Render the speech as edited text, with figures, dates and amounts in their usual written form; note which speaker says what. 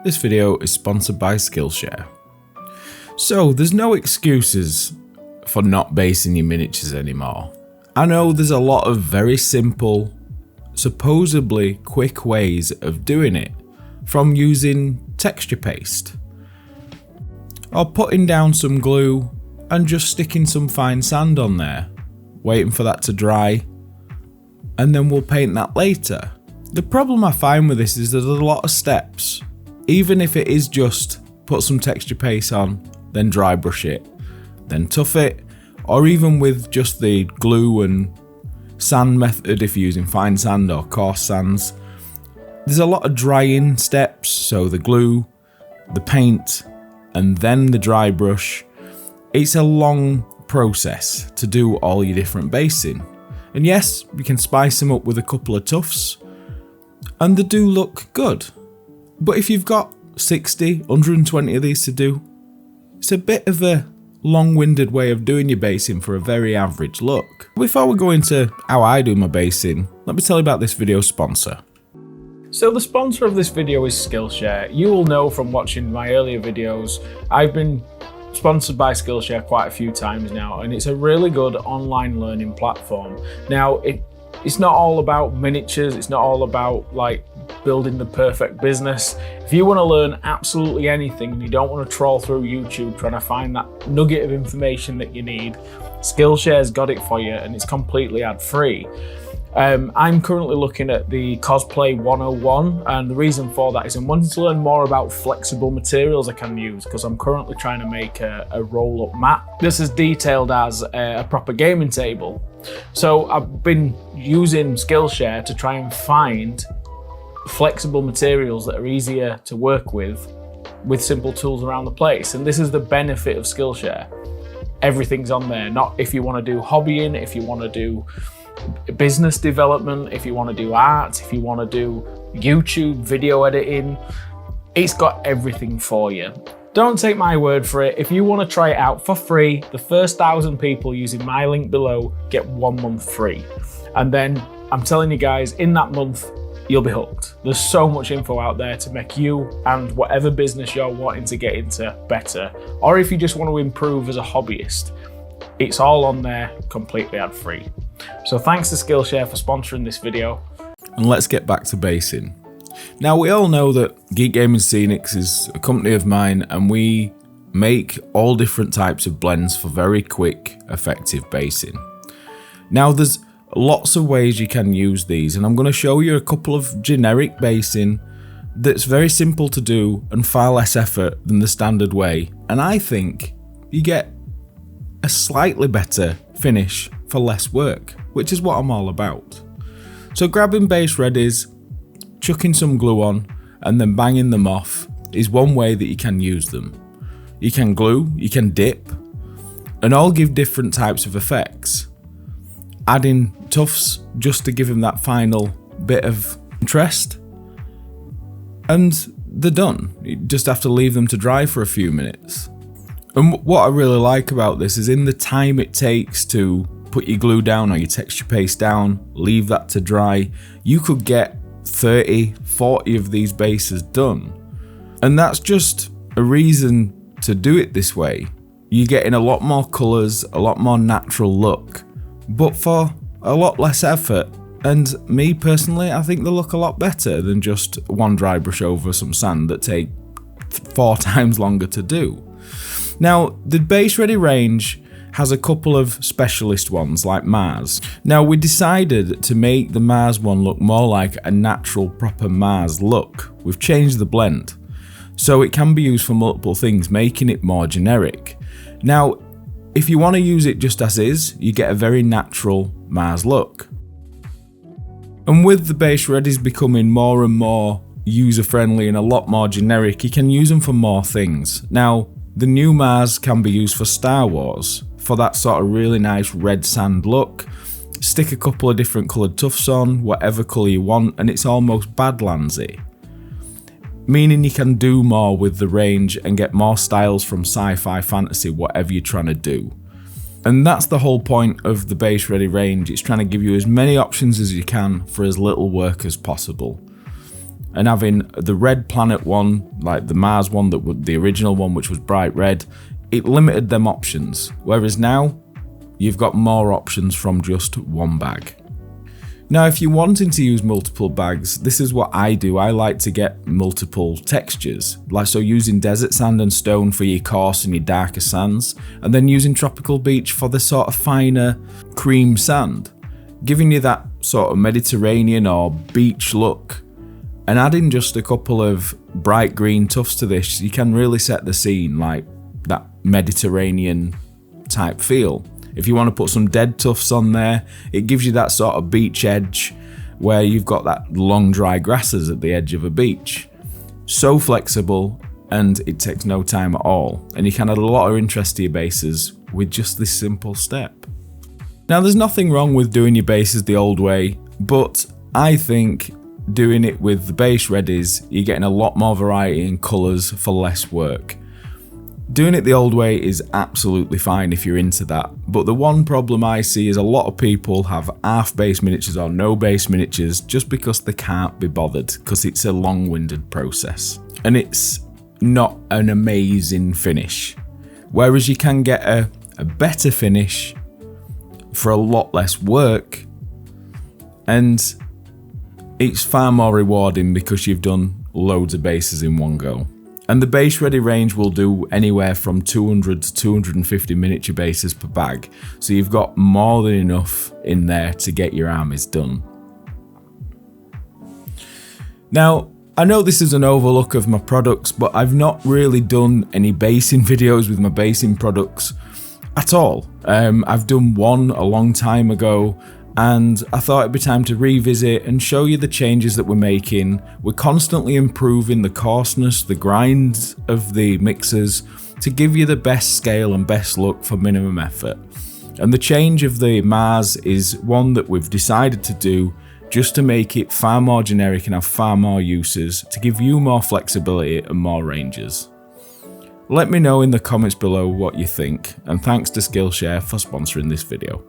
Speaker 1: This video is sponsored by Skillshare. So there's no excuses for not basing your miniatures anymore. I know there's a lot of very simple, supposedly quick ways of doing it, from using texture paste, or putting down some glue and just sticking some fine sand on there, waiting for that to dry, and then we'll paint that later. The problem I find with this is there's a lot of steps. Even if it is just put some texture paste on, then dry brush it, then tuff it, or even with just the glue and sand method if you're using fine sand or coarse sands, there's a lot of drying steps, so the glue, the paint, and then the dry brush. It's a long process to do all your different basing. And yes, you can spice them up with a couple of tuffs, and they do look good. But if you've got 60, 120 of these to do, it's a bit of a long-winded way of doing your basing for a very average look. Before we go into how I do my basing, let me tell you about this video's sponsor.
Speaker 2: So the sponsor of this video is Skillshare. You will know from watching my earlier videos, I've been sponsored by Skillshare quite a few times now, and it's a really good online learning platform. Now, it's not all about miniatures, it's not all about like building the perfect business. If you want to learn absolutely anything and you don't want to trawl through YouTube trying to find that nugget of information that you need, Skillshare's got it for you, and it's completely ad-free. I'm currently looking at the Cosplay 101, and the reason for that is I'm wanting to learn more about flexible materials I can use, because I'm currently trying to make a roll-up mat. This is detailed as a proper gaming table. So I've been using Skillshare to try and find flexible materials that are easier to work with simple tools around the place. And this is the benefit of Skillshare. Everything's on there. Not if you want to do hobbying, if you want to do business development, if you want to do art, if you want to do YouTube video editing, it's got everything for you. Don't take my word for it. If you want to try it out for free, the first 1,000 people using my link below get 1 month free. And then I'm telling you guys, in that month, you'll be hooked. There's so much info out there to make you and whatever business you're wanting to get into better. Or if you just want to improve as a hobbyist, it's all on there, completely ad-free. So thanks to Skillshare for sponsoring this video.
Speaker 1: And let's get back to basing. Now, we all know that Geekgaming Scenics is a company of mine, and we make all different types of blends for very quick, effective basing. Now, there's lots of ways you can use these, and I'm going to show you a couple of generic basing that's very simple to do and far less effort than the standard way. And I think you get a slightly better finish for less work, which is what I'm all about. So grabbing base readies, chucking some glue on, and then banging them off is one way that you can use them. You can glue, you can dip, and all give different types of effects. Adding tufts just to give them that final bit of interest, and they're done. You just have to leave them to dry for a few minutes. And what I really like about this is in the time it takes to put your glue down or your texture paste down, leave that to dry, you could get 30, 40 of these bases done. And that's just a reason to do it this way. You're getting a lot more colours, a lot more natural look, but for a lot less effort. And me personally, I think they look a lot better than just one dry brush over some sand that take 4 times longer to do. Now, the base ready range has a couple of specialist ones like Mars. Now, we decided to make the Mars one look more like a natural proper Mars look. We've changed the blend, so it can be used for multiple things, making it more generic. Now, if you want to use it just as is, you get a very natural Mars look. And with the base readies becoming more and more user-friendly and a lot more generic, you can use them for more things. Now, the new Mars can be used for Star Wars, for that sort of really nice red sand look. Stick a couple of different coloured tufts on, whatever colour you want, and it's almost Badlandsy. Meaning you can do more with the range and get more styles from sci-fi, fantasy, whatever you're trying to do. And that's the whole point of the base ready range. It's trying to give you as many options as you can for as little work as possible. and having the red planet one, like the Mars one, the original one, which was bright red, it limited them options. Whereas now, you've got more options from just one bag. Now, if you're wanting to use multiple bags, this is what I do. I like to get multiple textures, like so using desert sand and stone for your coarse and your darker sands, and then using tropical beach for the sort of finer cream sand, giving you that sort of Mediterranean or beach look. And adding just a couple of bright green tufts to this, you can really set the scene, like that Mediterranean type feel. If you want to put some dead tufts on there, it gives you that sort of beach edge where you've got that long dry grasses at the edge of a beach. So flexible, and it takes no time at all. And you can add a lot of interest to your bases with just this simple step. Now, there's nothing wrong with doing your bases the old way, but I think doing it with the base readies, you're getting a lot more variety in colours for less work. Doing it the old way is absolutely fine if you're into that, but the one problem I see is a lot of people have half base miniatures or no base miniatures just because they can't be bothered, because it's a long-winded process and it's not an amazing finish. Whereas you can get a better finish for a lot less work, and it's far more rewarding because you've done loads of bases in one go. And the base ready range will do anywhere from 200 to 250 miniature bases per bag, so you've got more than enough in there to get your armies done. Now, I know this is an overlook of my products, but I've not really done any basing videos with my basing products at all. I've done one a long time ago, and I thought it'd be time to revisit and show you the changes that we're making. We're constantly improving the coarseness, the grind of the mixers to give you the best scale and best look for minimum effort. And the change of the Mars is one that we've decided to do just to make it far more generic and have far more uses, to give you more flexibility and more ranges. Let me know in the comments below what you think, and thanks to Skillshare for sponsoring this video.